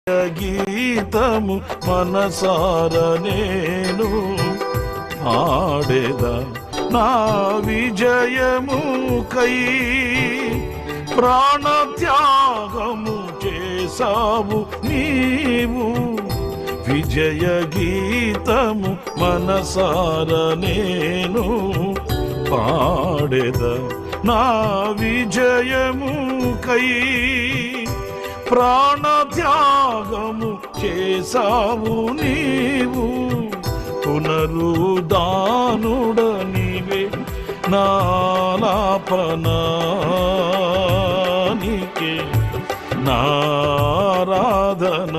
గీతము మనసార నేను పాడేదా నా విజయముకై ప్రాణత్యాగము చేసావు నీవు. విజయ గీతము మనసార నేను పాడేదా నా విజయముకై ప్రాణత్యాగము చేసావు నీవు. పునరుదానుడ నీవే నాలాపనానికే నారాధన.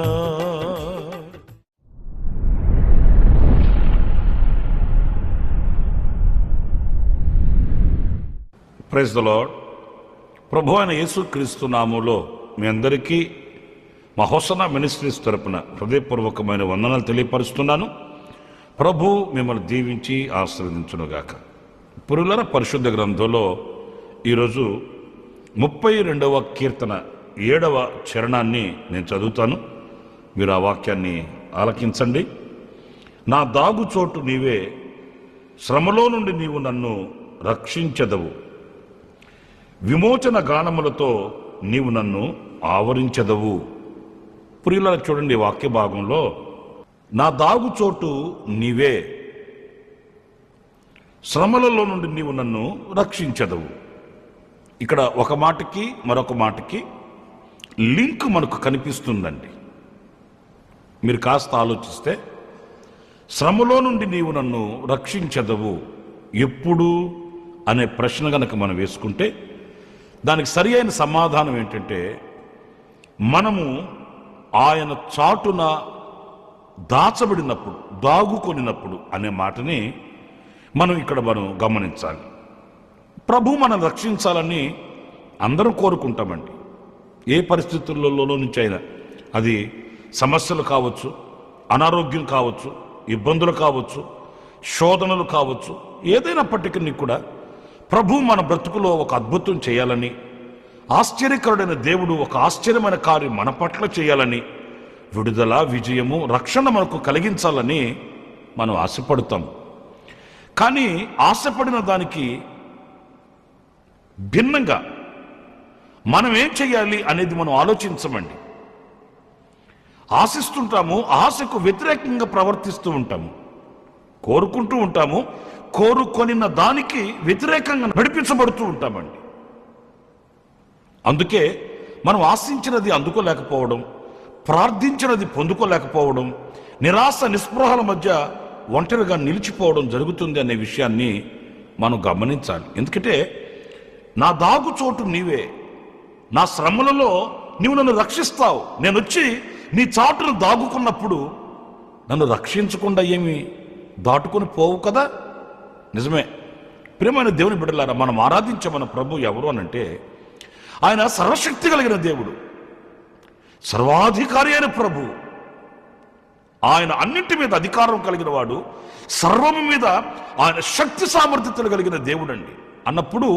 Praise the Lord. ప్రభు అయిన యేసుక్రీస్తు నామములో మీ అందరికీ మా హోసన్నా మినిస్ట్రీస్ తరపున హృదయపూర్వకమైన వందనాలు తెలియపరుస్తున్నాను. ప్రభు మిమ్మల్ని దీవించి ఆశీర్వదించునుగాక. పురులర పరిశుద్ధ గ్రంథంలో ఈరోజు 32వ కీర్తన 7వ చరణాన్ని నేను చదువుతాను. మీరు ఆ వాక్యాన్ని ఆలకించండి. నా దాగుచోటు నీవే, శ్రమలో నుండి నీవు నన్ను రక్షించెదవు, విమోచన గానములతో నీవు నన్ను ఆవరించెదవు. ప్రియులారా చూడండి, వాక్య భాగంలో నా దాగుచోటు నీవే, శ్రమలలో నుండి నీవు నన్ను రక్షించెదవు. ఇక్కడ ఒక మాటకి మరొక మాటకి లింక్ మనకు కనిపిస్తుందండి. మీరు కాస్త ఆలోచిస్తే, శ్రమలో నుండి నీవు నన్ను రక్షించెదవు ఎప్పుడు అనే ప్రశ్న గనక మనం వేసుకుంటే దానికి సరి అయిన సమాధానం ఏంటంటే, మనము ఆయన చాటున దాచబడినప్పుడు, దాగుకొనినప్పుడు అనే మాటని మనం గమనించాలి. ప్రభు మనం రక్షించాలని అందరం కోరుకుంటామండి. ఏ పరిస్థితులలో నుంచి అయినా, అది సమస్యలు కావచ్చు, అనారోగ్యం కావచ్చు, ఇబ్బందులు కావచ్చు, శోధనలు కావచ్చు, ఏదైనప్పటికీ కూడా ప్రభు మన బ్రతుకులో ఒక అద్భుతం చేయాలని, ఆశ్చర్యకరుడైన దేవుడు ఒక ఆశ్చర్యమైన కార్యం మన పట్ల చేయాలని, విడుదల, విజయము, రక్షణ మనకు కలిగించాలని మనం ఆశపడతాం. కానీ ఆశపడిన దానికి భిన్నంగా మనం ఏం చేయాలి అనేది మనం ఆలోచించమండి. ఆశిస్తుంటాము, ఆశకు వ్యతిరేకంగా ప్రవర్తిస్తూ ఉంటాము, కోరుకుంటూ ఉంటాము, కోరుకొనిన దానికి వ్యతిరేకంగా నడిపించబడుతూ ఉంటామండి. అందుకే మనం ఆశించినది అందుకోలేకపోవడం, ప్రార్థించినది పొందుకోలేకపోవడం, నిరాశ నిస్పృహల మధ్య ఒంటరిగా నిలిచిపోవడం జరుగుతుంది అనే విషయాన్ని మనం గమనించాలి. ఎందుకంటే నా దాగుచోటు నీవే, నా శ్రమలలో నీవు నన్ను రక్షిస్తావు. నేను వచ్చి నీ చాటును దాగుకున్నప్పుడు నన్ను రక్షించకుండా ఏమి దాటుకొని పోవు కదా. నిజమే. ప్రియమైన దేవుని బిడ్డలారా, మనం ఆరాధించే మన ప్రభు ఎవరు అనంటే, ఆయన సర్వశక్తి కలిగిన దేవుడు, సర్వాధికారి అయిన ప్రభు. ఆయన అన్నింటి మీద అధికారం కలిగిన వాడు, సర్వము మీద ఆయన శక్తి సామర్థ్యతలు కలిగిన దేవుడండి. అన్నప్పుడు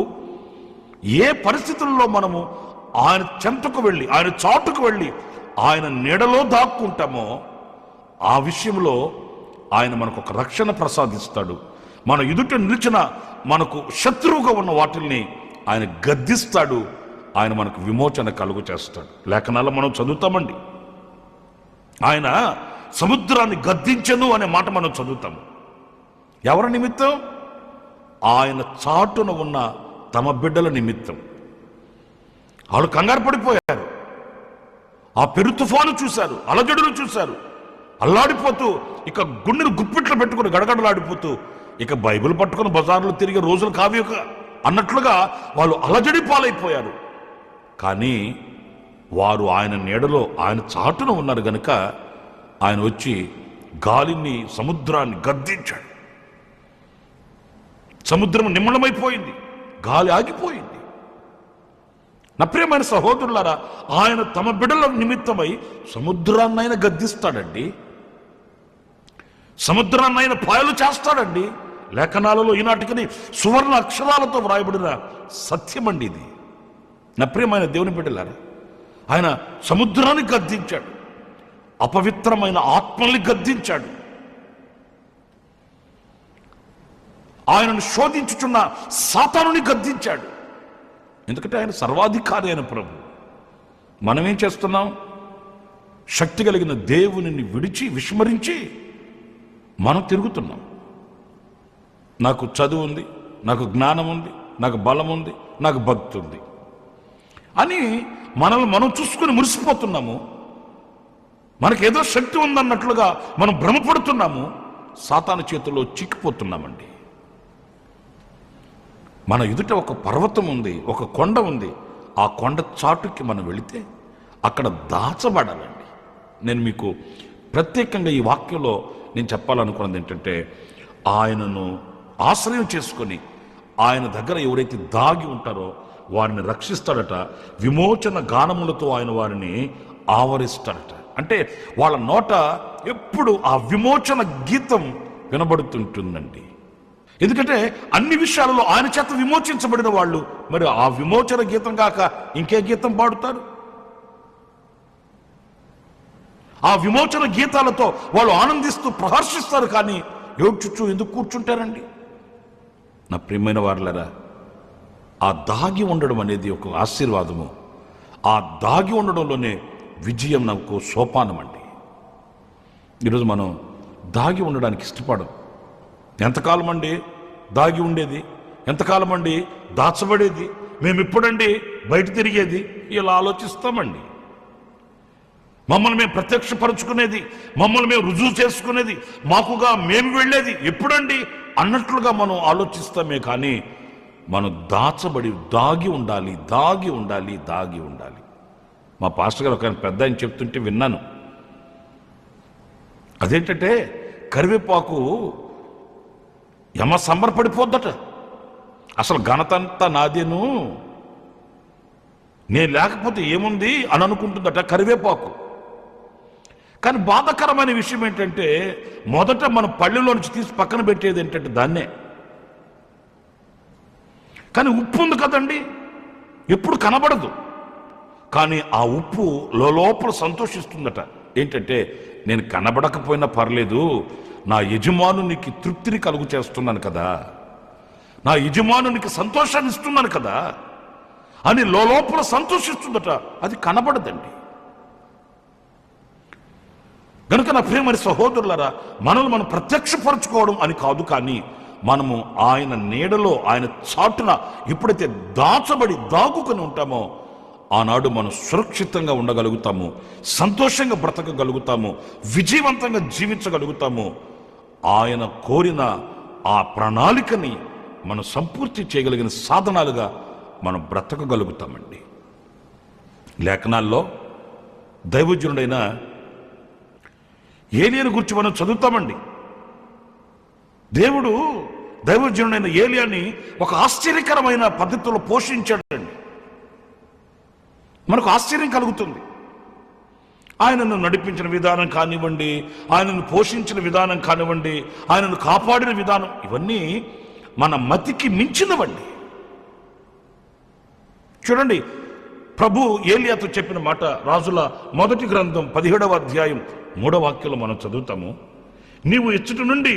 ఏ పరిస్థితుల్లో మనము ఆయన చెంతకు వెళ్ళి, ఆయన చాటుకు వెళ్ళి, ఆయన నీడలో దాక్కుంటామో ఆ విషయంలో ఆయన మనకు ఒక రక్షణ ప్రసాదిస్తాడు. మన ఎదుట నిలిచిన మనకు శత్రువుగా ఉన్న వాటిల్ని ఆయన గద్దిస్తాడు. ఆయన మనకు విమోచన కలుగు చేస్తాడు. లేఖనాల్లో మనం చదువుతామండి, ఆయన సముద్రాన్ని గద్దించెను అనే మాట మనం చదువుతాము. ఎవరి నిమిత్తం? ఆయన చాటున ఉన్న తమ బిడ్డల నిమిత్తం. వాళ్ళు కంగారు పడిపోయారు. ఆ పెరు తుఫాను చూశారు, అలజడులు చూశారు, అల్లాడిపోతూ, ఇక గుండెను గుప్పిట్లు పెట్టుకుని గడగడలాడిపోతూ, ఇక బైబిల్ పట్టుకుని బజార్లు తిరిగే రోజులు కావి అన్నట్లుగా వాళ్ళు అలజడి పాలైపోయారు. కానీ వారు ఆయన నీడలో, ఆయన చాటున ఉన్నారు గనుక ఆయన వచ్చి గాలిని, సముద్రాన్ని గద్దించాడు. సముద్రం నిమ్మళమైపోయింది, గాలి ఆగిపోయింది. నా ప్రియమైన సహోదరులారా, ఆయన తమ బిడ్డల నిమిత్తమై సముద్రాన్నైనా గద్దిస్తాడండి, సముద్రాన్నైనా పాయలు చేస్తాడండి. లేఖనాలలో ఈనాటికి సువర్ణ అక్షరాలతో వ్రాయబడిన సత్యమండి ఇది. నా ప్రియమైన దేవుని బిడ్డలారా, ఆయన సముద్రాన్ని గద్దించాడు. అపవిత్రమైన ఆత్మల్ని గద్దించాడు. ఆయనను శోధించుచున్న సాతానుని గద్దించాడు. ఎందుకంటే ఆయన సర్వాధికారి అయిన ప్రభు. మనం ఏం చేస్తున్నాం? శక్తి కలిగిన దేవునిని విడిచి విస్మరించి మనం తిరుగుతున్నాం. నాకు చదువు ఉంది, నాకు జ్ఞానం ఉంది, నాకు బలం ఉంది, నాకు భక్తి ఉంది అని మనల్ని మనం చూసుకుని మురిసిపోతున్నాము. మనకేదో శక్తి ఉందన్నట్లుగా మనం భ్రమపడుతున్నాము. సాతాను చేతుల్లో చిక్కిపోతున్నామండి. మన ఎదుట ఒక పర్వతం ఉంది, ఒక కొండ ఉంది. ఆ కొండ చాటుకి మనం వెళితే అక్కడ దాచబడాలండి. నేను మీకు ప్రత్యేకంగా ఈ వాక్యంలో నేను చెప్పాలనుకున్నది ఏంటంటే, ఆయనను ఆశ్రయం చేసుకొని ఆయన దగ్గర ఎవరైతే దాగి ఉంటారో వారిని రక్షిస్తాడట. విమోచన గానములతో ఆయన వారిని ఆవరిస్తాడట. అంటే వాళ్ళ నోట ఎప్పుడు ఆ విమోచన గీతం వినబడుతుంటుందండి. ఎందుకంటే అన్ని విషయాలలో ఆయన చేత విమోచించబడిన వాళ్ళు మరి ఆ విమోచన గీతం కాక ఇంకే గీతం పాడుతారు? ఆ విమోచన గీతాలతో వాళ్ళు ఆనందిస్తూ ప్రహర్షిస్తారు, కానీ ఏడ్చుచూ ఎందుకు కూర్చుంటారండి? నా ప్రియమైన వారులారా, ఆ దాగి ఉండడం అనేది ఒక ఆశీర్వాదము. ఆ దాగి ఉండడంలోనే విజయం నాకు సోపానం అండి. ఈరోజు మనం దాగి ఉండడానికి ఇష్టపడం. ఎంతకాలం అండి దాగి ఉండేది? ఎంతకాలం అండి దాచబడేది? మేము ఎప్పుడండి బయట తిరిగేది? ఇలా ఆలోచిస్తామండి. మమ్మల్ని మేము ప్రత్యక్షపరుచుకునేది, మమ్మల్ని మేము రుజువు చేసుకునేది, మాకుగా మేము వెళ్ళేది ఎప్పుడండి అన్నట్లుగా మనం ఆలోచిస్తామే. కానీ మనం దాచబడి దాగి ఉండాలి, దాగి ఉండాలి, దాగి ఉండాలి. మా పాస్టర్ గారు ఒక పెద్ద ఆయన చెప్తుంటే విన్నాను. అదేంటంటే కరివేపాకు యమ సంబరపడిపోద్దట. అసలు ఘనతంతా నాదేను, నేను లేకపోతే ఏముంది అని అనుకుంటుందట కరివేపాకు. కానీ బాధాకరమైన విషయం ఏంటంటే, మొదట మన పళ్ళెలో నుంచి తీసి పక్కన పెట్టేది ఏంటంటే దాన్నే. కానీ ఉప్పు ఉంది కదండి, ఎప్పుడు కనబడదు. కానీ ఆ ఉప్పు లోపల సంతోషిస్తుందట. ఏంటంటే, నేను కనబడకపోయినా పర్లేదు, నా యజమానునికి తృప్తిని కలుగు చేస్తున్నాను కదా, నా యజమానునికి సంతోషాన్ని ఇస్తున్నాను కదా అని లోపల సంతోషిస్తుందట. అది కనబడదండి. గనుక నా ప్రియమైన సహోదరులారా, మనల్ని మనం ప్రత్యక్షపరచుకోవడం అని కాదు, కానీ మనము ఆయన నీడలో, ఆయన చాటున ఎప్పుడైతే దాచబడి దాగుకొని ఉంటామో ఆనాడు మనం సురక్షితంగా ఉండగలుగుతాము, సంతోషంగా బ్రతకగలుగుతాము, విజయవంతంగా జీవించగలుగుతాము. ఆయన కోరిన ఆ ప్రణాళికని మనం సంపూర్తి చేయగలిగిన సాధనాలుగా మనం బ్రతకగలుగుతామండి. లేఖనాల్లో దైవజనుడైన ఏలియాను గురించి మనం చదువుతామండి. దేవుడు దైవజనుడైన ఏలియాని ఒక ఆశ్చర్యకరమైన పద్ధతిలో పోషించాడండి. మనకు ఆశ్చర్యం కలుగుతుంది. ఆయనను నడిపించిన విధానం కానివ్వండి, ఆయనను పోషించిన విధానం కానివ్వండి, ఆయనను కాపాడిన విధానం, ఇవన్నీ మన మతికి మించినవండి. చూడండి, ప్రభు ఏలియాతో చెప్పిన మాట రాజుల మొదటి గ్రంథం 17వ అధ్యాయం 3వ వాక్యంలో మనం చదువుతాము. నీవు ఇచ్చటి నుండి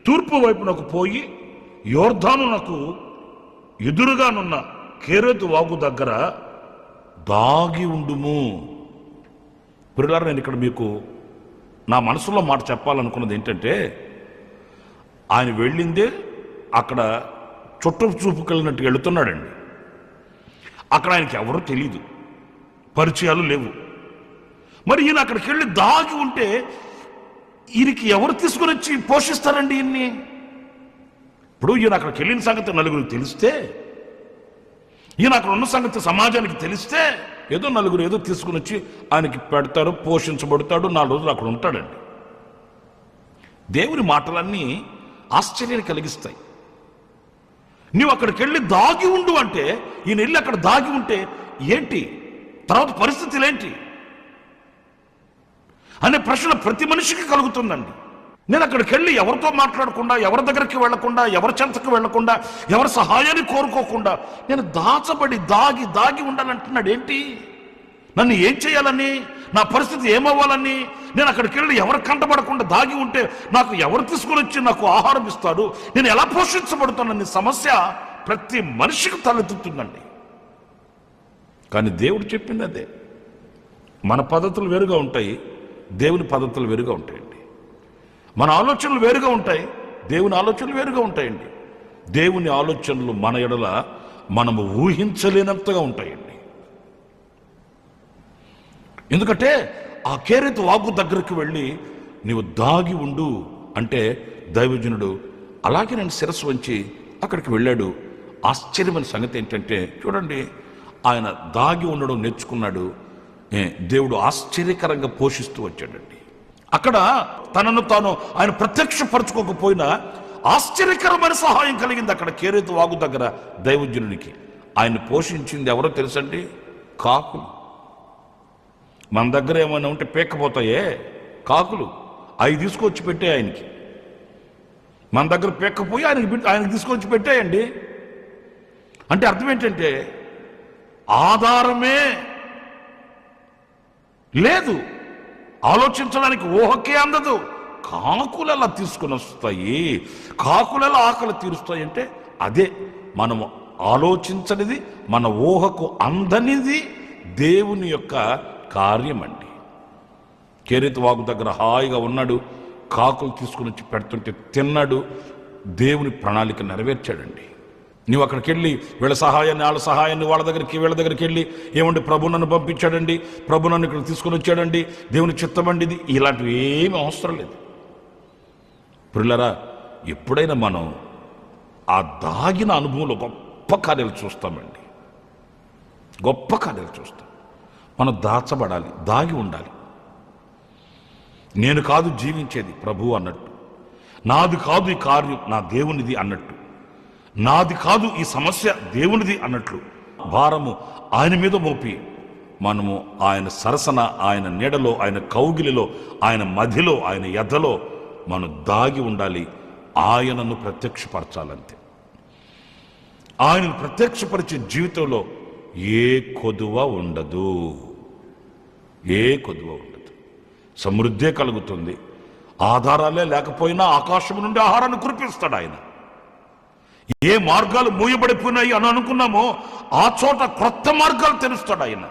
తూర్పు వైపునకు పోయి యోర్దానునకు ఎదురుగానున్న కేరెతు వాగు దగ్గర దాగి ఉండుము. పిల్లలారా, నేను ఇక్కడ మీకు నా మనసులో మాట చెప్పాలనుకున్నది ఏంటంటే, ఆయన వెళ్ళిందే అక్కడ చుట్టూ చూపుకు వెళ్ళినట్టు వెళుతున్నాడండి. అక్కడ ఆయనకి ఎవరూ తెలీదు, పరిచయాలు లేవు. మరి ఈయన అక్కడికి వెళ్ళి దాగి ఉంటే ఈయనకి ఎవరు తీసుకుని వచ్చి పోషిస్తారండి ఈయన్ని? ఇప్పుడు ఈయన అక్కడికి వెళ్ళిన సంగతి నలుగురికి తెలిస్తే, ఈయన అక్కడ ఉన్న సంగతి సమాజానికి తెలిస్తే, ఏదో నలుగురు ఏదో తీసుకుని వచ్చి ఆయనకి పెడతారు, పోషించబడతాడు, 4 రోజులు అక్కడ ఉంటాడండి. దేవుని మాటలన్నీ ఆశ్చర్యాన్ని కలిగిస్తాయి. నీవు అక్కడికి వెళ్ళి దాగి ఉండు అంటే, ఈయన వెళ్ళి అక్కడ దాగి ఉంటే ఏంటి తర్వాత పరిస్థితులు ఏంటి అనే ప్రశ్న ప్రతి మనిషికి కలుగుతుందండి. నేను అక్కడికి వెళ్ళి ఎవరితో మాట్లాడకుండా, ఎవరి దగ్గరికి వెళ్లకుండా, ఎవరి చెంతకు వెళ్లకుండా, ఎవరి సహాయాన్ని కోరుకోకుండా నేను దాచబడి దాగి ఉండాలంటున్నాడు ఏంటి? నన్ను ఏం చేయాలని, నా పరిస్థితి ఏమవ్వాలని, నేను అక్కడికి వెళ్ళి ఎవరు కంటపడకుండా దాగి ఉంటే నాకు ఎవరు తీసుకుని వచ్చి నాకు ఆహారం ఇస్తారు, నేను ఎలా పోషించబడుతానని సమస్య ప్రతి మనిషికి తలెత్తుతుందండి. కానీ దేవుడు చెప్పింది అదే. మన పద్ధతులు వేరుగా ఉంటాయి, దేవుని పద్ధతులు వేరుగా ఉంటాయండి. మన ఆలోచనలు వేరుగా ఉంటాయి, దేవుని ఆలోచనలు వేరుగా ఉంటాయండి. దేవుని ఆలోచనలు మన ఎడల మనము ఊహించలేనంతగా ఉంటాయండి. ఎందుకంటే ఆ కేరెతు వాగు దగ్గరికి వెళ్ళి నీవు దాగి ఉండు అంటే దైవజనుడు అలాగే నేను శిరస్సు వంచి అక్కడికి వెళ్ళాడు. ఆశ్చర్యమైన సంగతి ఏంటంటే చూడండి, ఆయన దాగి ఉండడం నేర్చుకున్నాడు. దేవుడు ఆశ్చర్యకరంగా పోషిస్తూ వచ్చాడండి. అక్కడ తనను తాను ఆయన ప్రత్యక్షపరచుకోకపోయినా ఆశ్చర్యకరమైన సహాయం కలిగింది అక్కడ కేరెతు వాగు దగ్గర దైవజనునికి. ఆయన పోషించింది ఎవరో తెలుసండి? కాకులు. మన దగ్గర ఏమైనా ఉంటే పేక్కపోతాయే, కాకులు అవి తీసుకొచ్చి పెట్టే ఆయనకి. మన దగ్గర పేక్కపోయి ఆయనకి తీసుకొచ్చి పెట్టాయండి. అంటే అర్థం ఏంటంటే ఆధారమే లేదు, ఆలోచించడానికి ఊహకే అందదు. కాకులు ఎలా తీసుకుని వస్తాయి, కాకులు ఎలా ఆకలి తీరుస్తాయి అంటే అదే మనము ఆలోచించనిది, మన ఊహకు అందనిది దేవుని యొక్క కార్యం అండి. కేరెతు వాగు దగ్గర హాయిగా ఉన్నాడు, కాకులు తీసుకుని వచ్చి పెడుతుంటే తిన్నాడు. దేవుని ప్రణాళిక నెరవేర్చాడండి. నువ్వు అక్కడికి వెళ్ళి వీళ్ళ సహాయాన్ని వాళ్ళ సహాయాన్ని వీళ్ళ దగ్గరికి వెళ్ళి ఏమండి ప్రభు నన్ను పంపించాడండి, ప్రభు నన్ను ఇక్కడ తీసుకుని వచ్చాడండి, దేవుని చిత్తమండి ఇది, ఇలాంటివి ఏమీ అవసరం లేదు. పిల్లరా, ఎప్పుడైనా మనం ఆ దాగిన అనుభవంలో గొప్ప కార్యాలు చూస్తామండి, గొప్ప కార్యాలు చూస్తాం. మనం దాచబడాలి, దాగి ఉండాలి. నేను కాదు జీవించేది ప్రభు అన్నట్టు, నాది కాదు ఈ కార్యం నా దేవునిది అన్నట్టు, నాది కాదు ఈ సమస్య దేవునిది అన్నట్లు భారము ఆయన మీద మోపి మనము ఆయన సరసన, ఆయన నీడలో, ఆయన కౌగిలిలో, ఆయన మధ్యలో, ఆయన ఎదలో మనం దాగి ఉండాలి. ఆయనను ప్రత్యక్షపరచాలంతే. ఆయనను ప్రత్యక్షపరిచే జీవితంలో ఏ కొదువ ఉండదు, ఏ కొదువ ఉండదు. సమృద్ధే కలుగుతుంది. ఆధారాలే లేకపోయినా ఆకాశం నుండి ఆహారాన్ని కురిపిస్తాడు ఆయన. ఏ మార్గాలు మూయబడిపోయినాయి అని అనుకున్నామో ఆ చోట క్రొత్త మార్గాలు తెరుస్తాడు ఆయన.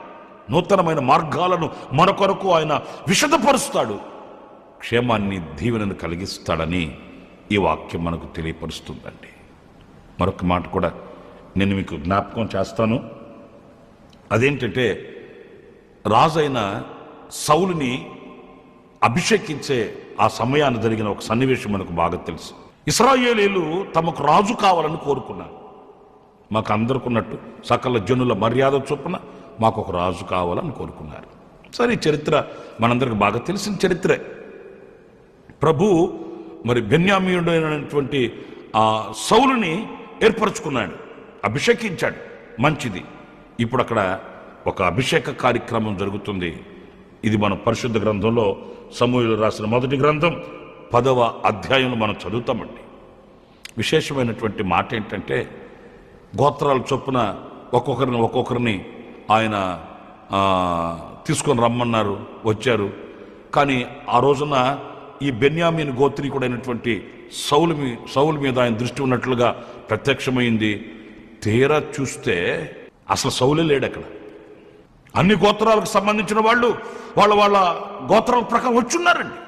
నూతనమైన మార్గాలను మన కొరకు ఆయన విశదపరుస్తాడు. క్షేమాన్ని, దీవెనను కలిగిస్తాడని ఈ వాక్యం మనకు తెలియపరుస్తుందండి. మరొక మాట కూడా నేను మీకు జ్ఞాపకం చేస్తాను. అదేంటంటే రాజైన సౌలుని అభిషేకించే ఆ సమయాన్ని జరిగిన ఒక సన్నివేశం మనకు బాగా తెలుసు. ఇశ్రాయేలీయులు తమకు రాజు కావాలని కోరుకున్నారు. మాకు అందరికున్నట్టు సకల జనుల మర్యాద చొప్పున మాకు ఒక రాజు కావాలని కోరుకున్నారు. సరే, ఈ చరిత్ర మనందరికి బాగా తెలిసిన చరిత్రే. ప్రభు మరి బెన్యామీయుడైనటువంటి ఆ సౌలుని ఏర్పరచుకున్నాడు, అభిషేకించాడు. మంచిది. ఇప్పుడు అక్కడ ఒక అభిషేక కార్యక్రమం జరుగుతుంది. ఇది మన పరిశుద్ధ గ్రంథంలో సమూయేలు రాసిన మొదటి గ్రంథం 10వ అధ్యాయంలో మనం చదువుతామండి. విశేషమైనటువంటి మాట ఏంటంటే గోత్రాల చొప్పున ఒక్కొక్కరిని ఆయన తీసుకొని రమ్మన్నారు, వచ్చారు. కానీ ఆ రోజున ఈ బెన్యామీను గోత్రీకుడైనటువంటి సౌలు మీద ఆయన దృష్టి ఉన్నట్లుగా ప్రత్యక్షమైంది. తీరా చూస్తే అసలు సౌలే లేడు అక్కడ. అన్ని గోత్రాలకు సంబంధించిన వాళ్ళు వాళ్ళ గోత్రాల ప్రకారం వచ్చున్నారండి.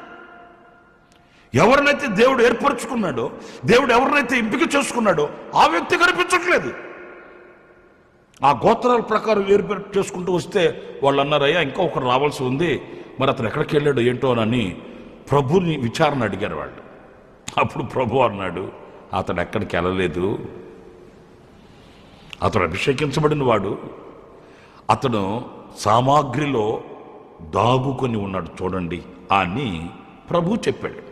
ఎవరినైతే దేవుడు ఏర్పరచుకున్నాడో, దేవుడు ఎవరినైతే ఎంపిక చేసుకున్నాడో ఆ వ్యక్తి కనిపించట్లేదు. ఆ గోత్రాల ప్రకారం ఏర్పాటు చేసుకుంటూ వస్తే వాళ్ళు అన్నారయ్యా ఇంకా ఒకరు రావాల్సి ఉంది, మరి అతను ఎక్కడికి వెళ్ళాడు ఏంటో అని ప్రభుని విచారణ అడిగారు వాళ్ళు. అప్పుడు ప్రభు అన్నాడు, అతడు ఎక్కడికి వెళ్ళలేదు, అతడు అభిషేకించబడిన వాడు, అతను సామాగ్రిలో దాగుకొని ఉన్నాడు చూడండి అని ప్రభు చెప్పాడండి.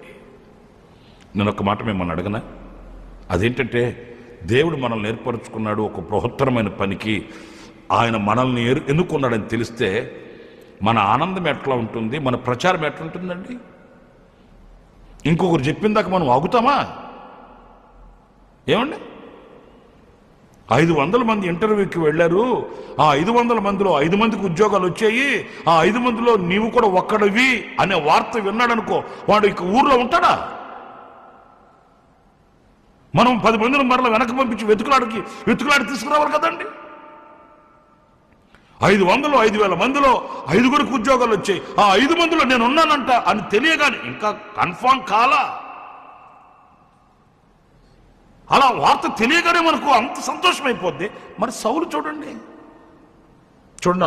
నేను ఒక మాట మిమ్మల్ని అడగనా? అదేంటంటే దేవుడు మనల్ని ఏర్పరచుకున్నాడు ఒక బృహత్తరమైన పనికి. ఆయన మనల్ని ఎన్నుకున్నాడని తెలిస్తే మన ఆనందం ఎట్లా ఉంటుంది, మన ప్రచారం ఎట్లా ఉంటుందండి? ఇంకొకరు చెప్పిందాక మనం ఆగుతామా? ఏమండి? 500 మంది ఇంటర్వ్యూకి వెళ్ళారు. ఆ 500 మందిలో 5 మందికి ఉద్యోగాలు వచ్చాయి. ఆ 5 మందిలో నీవు కూడా ఒక్కడివి అనే వార్త విన్నాడనుకో, వాడు ఇక ఊర్లో ఉంటాడా? మనం 10 మందిని మరల వెనక్కి పంపించి వెతుకులాడి తీసుకురావాలి కదండి. 500, 5,000 మందిలో 5గురికి ఉద్యోగాలు వచ్చాయి. ఆ 5 మందిలో నేను ఉన్నానంట అని తెలియగానే, ఇంకా కన్ఫామ్ కాలా, అలా వార్త తెలియగానే మనకు అంత సంతోషం అయిపోద్ది. మరి సౌలు చూడండి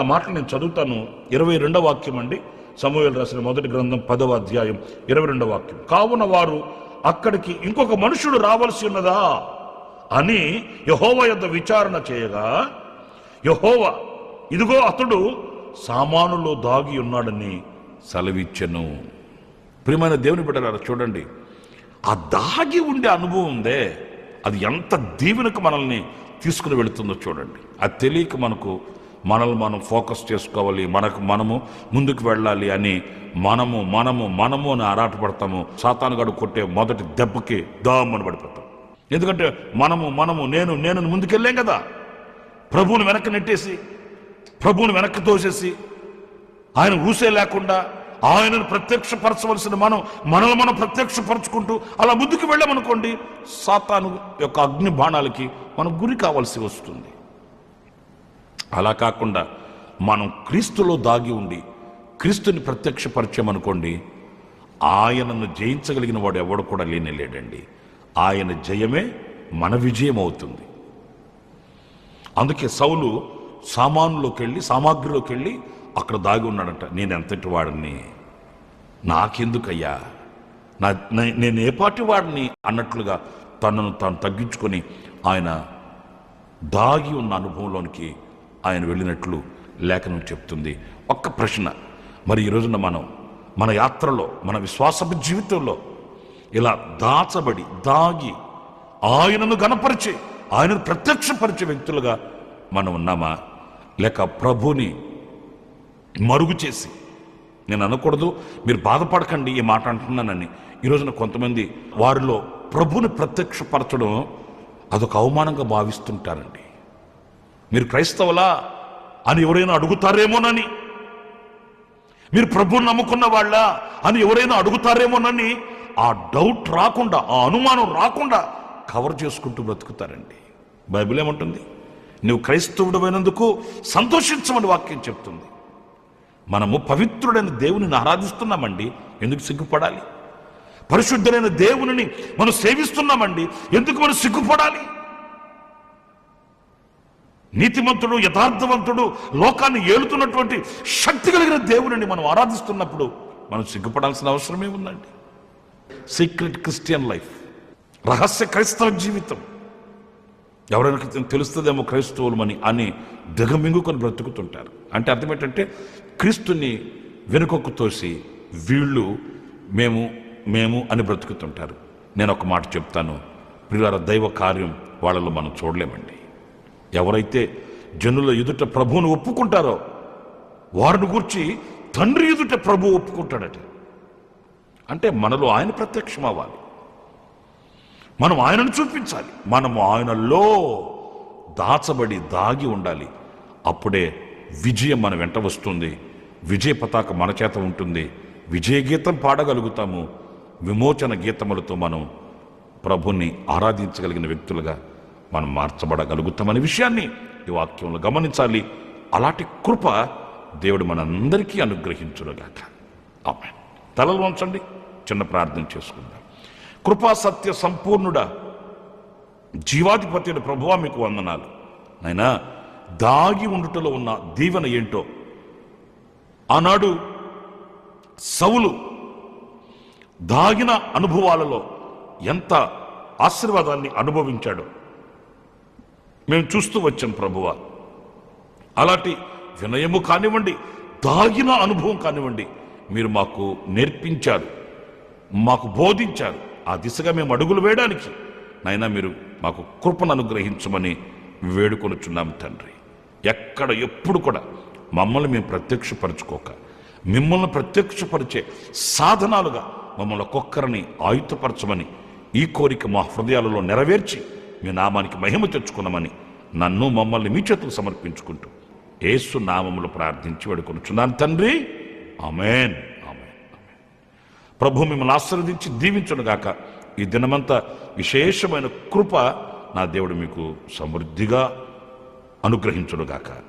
ఆ మాటలు నేను చదువుతాను. 22వ వాక్యం అండి, సమూయేలు రాసిన మొదటి గ్రంథం 10వ అధ్యాయం 22వ వాక్యం. కావున వారు అక్కడికి ఇంకొక మనుషుడు రావాల్సి ఉన్నదా అని యెహోవా యొద్ద విచారణ చేయగా, యెహోవా ఇదిగో అతడు సామానులో దాగి ఉన్నాడని సెలవిచ్చెను. ప్రియమైన దేవుని బిడ్డలారా, చూడండి, ఆ దాగి ఉండే అనుభవం ఉందే, అది ఎంత దీవెనకు మనల్ని తీసుకుని వెళుతుందో చూడండి. అది తెలియక మనల్ని మనం ఫోకస్ చేసుకోవాలి, మనము ముందుకు వెళ్ళాలి అని మనము అని ఆరాటపడతాము. సాతానుగాడు కొట్టే మొదటి దెబ్బకి దామని పడిపోతాం. ఎందుకంటే మనము నేను ముందుకెళ్ళాం కదా. ప్రభువుని వెనక్కి నెట్టేసి, ప్రభువుని వెనక్కి తోసేసి, ఆయన ఊసే లేకుండా ఆయనను ప్రత్యక్షపరచవలసిన మనల్ని మనం ప్రత్యక్షపరచుకుంటూ అలా ముందుకు వెళ్ళామనుకోండి, సాతాను యొక్క అగ్ని బాణాలకి మనం గురి కావాల్సి వస్తుంది. అలా కాకుండా మనం క్రీస్తులో దాగి ఉండి క్రీస్తుని ప్రత్యక్షపరిచామనుకోండి, ఆయనను జయించగలిగిన వాడు ఎవడు కూడా లేడండి. ఆయన జయమే మన విజయం అవుతుంది. అందుకే సౌలు సామాగ్రిలోకి వెళ్ళి అక్కడ దాగి ఉన్నాడంట. నేను ఎంతటి వాడిని, నాకెందుకయ్యా, నేను ఏ పాటి వాడిని అన్నట్లుగా తనను తాను తగ్గించుకొని ఆయన దాగి ఉన్న అనుభవంలోనికి ఆయన వెళ్ళినట్లు లేఖనం చెప్తుంది. ఒక్క ప్రశ్న, మరి ఈ రోజున మన యాత్రలో, మన విశ్వాసపు జీవితంలో ఇలా దాగి ఆయనను గణపరిచే, ఆయనను ప్రత్యక్షపరిచే వ్యక్తులుగా మనం ఉన్నామా? లేక ప్రభుని మరుగు చేసి, నేను అనకూడదు, మీరు బాధపడకండి ఈ మాట అంటున్నానని, ఈ రోజున కొంతమంది వారిలో ప్రభుని ప్రత్యక్షపరచడం అదొక అవమానంగా భావిస్తుంటారండి. మీరు క్రైస్తవులా అని ఎవరైనా అడుగుతారేమోనని, మీరు ప్రభుని నమ్ముకున్న వాళ్ళ అని ఎవరైనా అడుగుతారేమోనని ఆ డౌట్ రాకుండా, ఆ అనుమానం రాకుండా కవర్ చేసుకుంటూ బ్రతుకుతారండి. బైబిల్ ఏమంటుంది? నువ్వు క్రైస్తవుడు అయినందుకు సంతోషించమని వాక్యం చెప్తుంది. మనము పవిత్రుడైన దేవునిని ఆరాధిస్తున్నామండి, ఎందుకు సిగ్గుపడాలి? పరిశుద్ధుడైన దేవునిని మనం సేవిస్తున్నామండి, ఎందుకు మనం సిగ్గుపడాలి? నీతిమంతుడు, యథార్థవంతుడు, లోకాన్ని ఏలుతున్నటువంటి శక్తి కలిగిన దేవునిని మనం ఆరాధిస్తున్నప్పుడు మనం సిగ్గుపడాల్సిన అవసరమే ఉందండి. సీక్రెట్ క్రిస్టియన్ లైఫ్, రహస్య క్రైస్తవ జీవితం. ఎవరైనా తెలుస్తుందేమో క్రైస్తవులమని అని దిగమింగుకొని బ్రతుకుతుంటారు. అంటే అర్థం ఏంటంటే, క్రీస్తుని వెనుకకు తోసి వీళ్ళు మేము అని బ్రతుకుతుంటారు. నేను ఒక మాట చెప్తాను ప్రియులారా, దైవ కార్యం వాళ్ళలో మనం చూడలేమండి. ఎవరైతే జనుల ఎదుట ప్రభువును ఒప్పుకుంటారో వారిని గురించి తండ్రి ఎదుట ప్రభు ఒప్పుకుంటాడట. అంటే మనలో ఆయన ప్రత్యక్షం అవ్వాలి, మనం ఆయనను చూపించాలి, మనము ఆయనలో దాగి ఉండాలి. అప్పుడే విజయం మన వెంట వస్తుంది, విజయ పతాక మన చేత ఉంటుంది, విజయ గీతం పాడగలుగుతాము, విమోచన గీతములతో మనం ప్రభుని ఆరాధించగలిగిన వ్యక్తులుగా మనం మార్చబడగలుగుతామనే విషయాన్ని ఈ వాక్యంలో గమనించాలి. అలాంటి కృప దేవుడు మనందరికీ అనుగ్రహించునుగాక. ఆమేన్. తలలు వంచండి, చిన్న ప్రార్థన చేసుకుందాం. కృపా సత్య సంపూర్ణుడా, జీవాధిపతి ప్రభువా, మీకు వందనాలు. నాయనా, దాగి ఉండుటలో ఉన్న దీవెన ఏంటో ఆనాడు సౌలు దాగిన అనుభవాలలో ఎంత ఆశీర్వాదాన్ని అనుభవించాడో మేము చూస్తూ వచ్చాం ప్రభువా. అలాంటి వినయము కానివ్వండి, దాగిన అనుభవం కానివ్వండి, మీరు మాకు నేర్పించారు, మాకు బోధించారు. ఆ దిశగా మేము అడుగులు వేయడానికి నాయనా మీరు మాకు కృపను అనుగ్రహించమని వేడుకొనుచున్నాం తండ్రి. ఎప్పుడు కూడా మమ్మల్ని మేము ప్రత్యక్షపరచుకోక, మిమ్మల్ని ప్రత్యక్షపరిచే సాధనాలుగా మమ్మల్ని ఒక్కొక్కరిని ఆయుధపరచమని ఈ కోరిక మా హృదయాలలో నెరవేర్చి మీ నామానికి మహిమ తెచ్చుకున్నామని నన్ను మమ్మల్ని మీ చేతులు సమర్పించుకుంటూ యేసు నామములో ప్రార్థించి వేడుకొనుచున్నాను తండ్రి. ఆమేన్. ఆమేన్. ప్రభు మిమ్మల్ని ఆశీర్వదించి దీవించునుగాక. ఈ దినమంతా విశేషమైన కృప నా దేవుడు మీకు సమృద్ధిగా అనుగ్రహించునుగాక.